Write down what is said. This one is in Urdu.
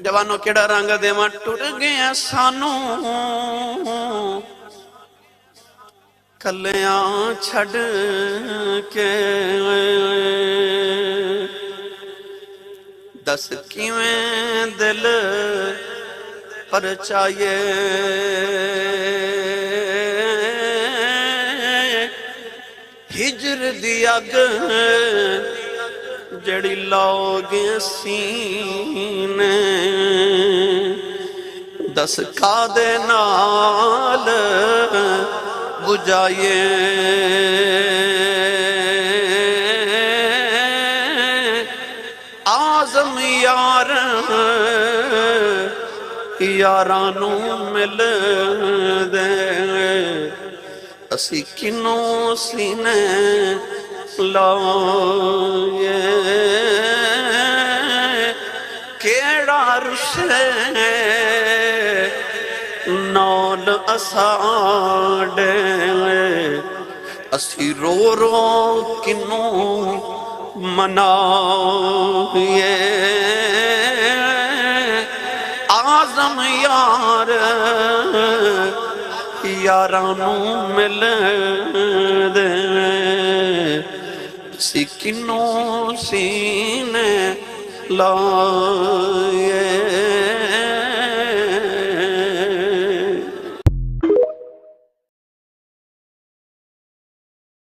جوانوں کیڑا رنگ دیواں ٹر گیا سانو کلیاں چھڑ کے دس کیویں دل پرچائے ہجر دی اگ جڑی لاؤ گے سینے دس کا دے نال بجائے آزم یار یارانو مل دے اسی کنوں سینے لائے کیڑا رشے نال اساڑے اسی رو رو کنوں منائے آزم یار یارانو مل دے اسی کنوں سینے لائے